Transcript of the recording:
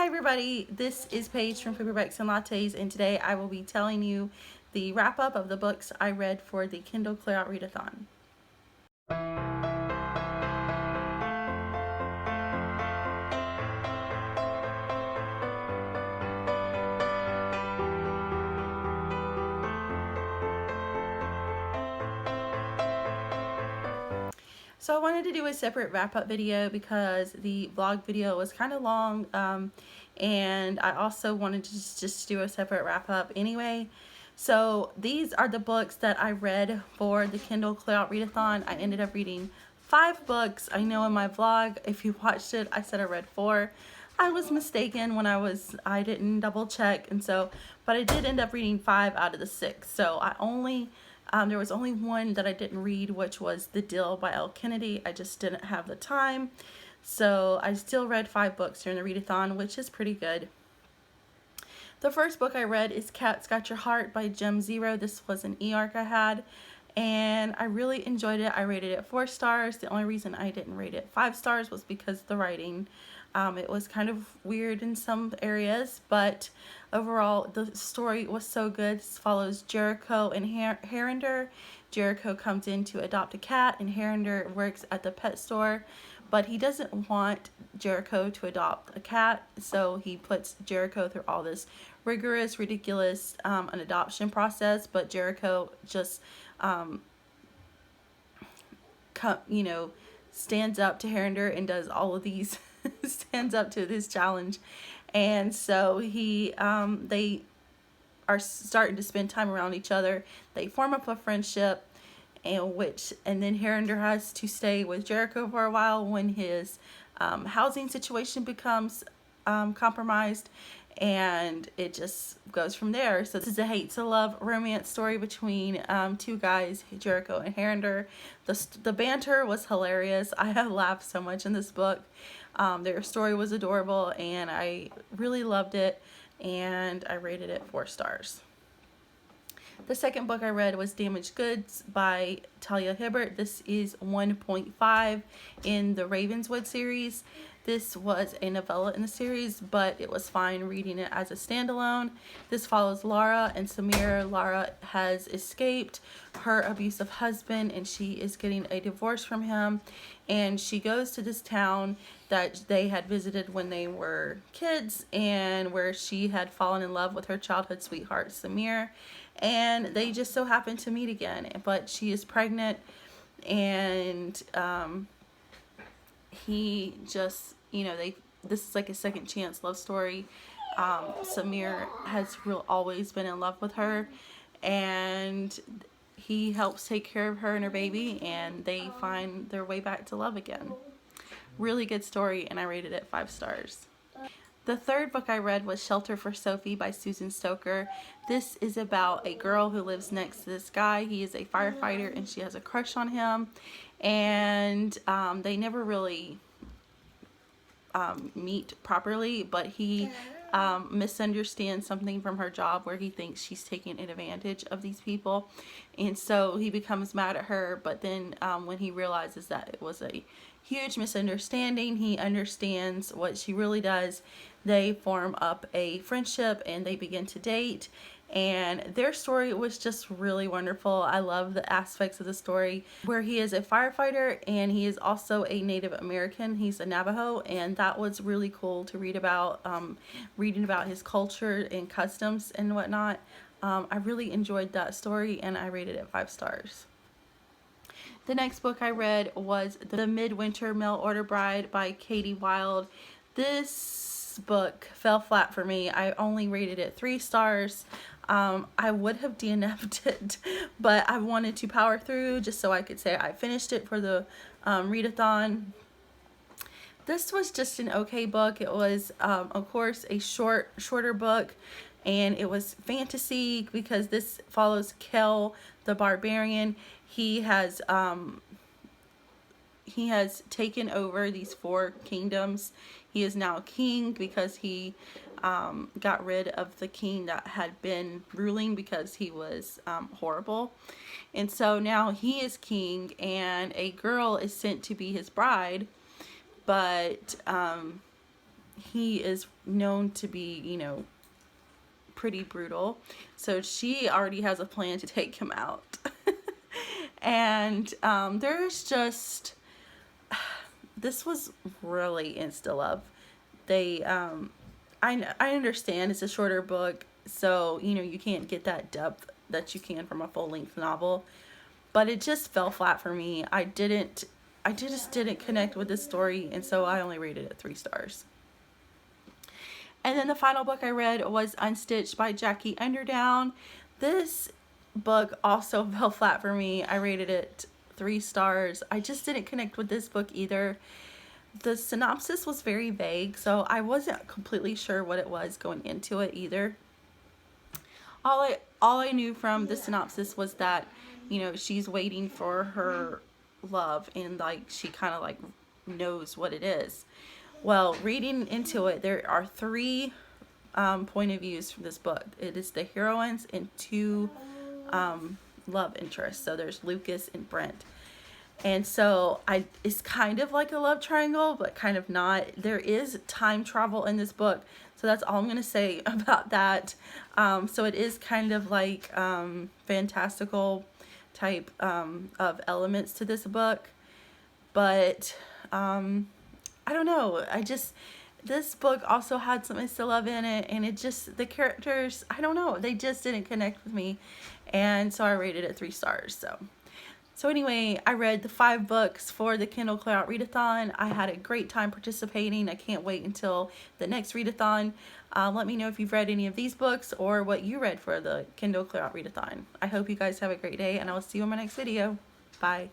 Hi everybody, this is Paige from Paperbacks and Lattes, and today I will be telling you the wrap up of the books I read for the Kindle Clear Out Readathon. So I wanted to do a separate wrap up video because the vlog video was kind of long, and I also wanted to just do a separate wrap up anyway. So these are the books that I read for the Kindle Clear Out Readathon. I ended up reading 5 books. I know in my vlog, if you watched it, I said I read 4. I was mistaken when I didn't double check, and so, but I did end up reading 5 out of the 6. So there was only one that I didn't read, which was The Deal by Elle Kennedy. I just didn't have the time. So I still read 5 books during the readathon, which is pretty good. The first book I read is Cat's Got Your Heart by Gem Zero. This was an e-arc I had, and I really enjoyed it. I rated it 4 stars. The only reason I didn't rate it 5 stars was because of the writing. It was kind of weird in some areas, but overall the story was so good. This follows Jericho and Harinder. Jericho comes in to adopt a cat, and Harinder works at the pet store, but he doesn't want Jericho to adopt a cat, so he puts Jericho through all this rigorous, ridiculous an adoption process, but Jericho just stands up to Harinder and does all of these stands up to this challenge. And so they are starting to spend time around each other. They form up a friendship, and then Harinder has to stay with Jericho for a while when his housing situation becomes compromised, and it just goes from there. So this is a hate to love romance story between 2 guys, Jericho and Harinder. The banter was hilarious. I have laughed so much in this book. Their story was adorable, and I really loved it, and I rated it 4 stars. The second book I read was Damaged Goods by Talia Hibbert. This is 1.5 in the Ravenswood series. This was a novella in the series, but it was fine reading it as a standalone. This follows Lara and Samir. Lara has escaped her abusive husband, and she is getting a divorce from him. And she goes to this town that they had visited when they were kids, and where she had fallen in love with her childhood sweetheart, Samir. And they just so happen to meet again, but she is pregnant, and he just, this is like a second chance love story. Samir has always been in love with her, and he helps take care of her and her baby, and they find their way back to love again. Really good story, and I rated it 5 stars. The third book I read was Shelter for Sophie by Susan Stoker. This is about a girl who lives next to this guy. He is a firefighter, and she has a crush on him, and they never really meet properly, but he misunderstands something from her job where he thinks she's taking advantage of these people, and so he becomes mad at her. But then when he realizes that it was a huge misunderstanding, he understands what she really does. They form up a friendship, and they begin to date, and their story was just really wonderful. I love the aspects of the story where he is a firefighter, and he is also a Native American. He's a Navajo, and that was really cool to read about, reading about his culture and customs and whatnot. I really enjoyed that story, and I rated it 5 stars. The next book I read was The Midwinter Mail Order Bride by Katie Wilde. This book fell flat for me. I only rated it 3 stars. I would have DNF'd it, but I wanted to power through just so I could say I finished it for the readathon. This was just an okay book. It was, of course, a shorter book, and it was fantasy because this follows Kel the Barbarian. He has taken over these 4 kingdoms. He is now king because he got rid of the king that had been ruling because he was horrible. And so now he is king, and a girl is sent to be his bride, but he is known to be, you know, pretty brutal. So she already has a plan to take him out. And there's just, this was really insta love. They, I understand it's a shorter book, so, you know, you can't get that depth that you can from a full-length novel. But it just fell flat for me. I just didn't connect with this story, and so I only rated it 3 stars. And then the final book I read was Unstitched by Jackie Underdown. This book also fell flat for me. I rated it 3 stars. I just didn't connect with this book either. The synopsis was very vague, so I wasn't completely sure what it was going into it either. All I knew from the synopsis was that, you know, she's waiting for her love, and like she kind of like knows what it is. Well, reading into it, there are 3 point of views from this book. It is the heroines and 2 love interests. So there's Lucas and Brent. And so it's kind of like a love triangle, but kind of not. There is time travel in this book. So that's all I'm going to say about that. So it is kind of like fantastical type of elements to this book. But I don't know. This book also had some insta love in it, and it just, the characters, I don't know, they just didn't connect with me. And so I rated it 3 stars. So anyway, I read the 5 books for the Kindle Clear Out Readathon. I had a great time participating. I can't wait until the next Readathon. Let me know if you've read any of these books or what you read for the Kindle Clear Out Readathon. I hope you guys have a great day, and I will see you in my next video. Bye.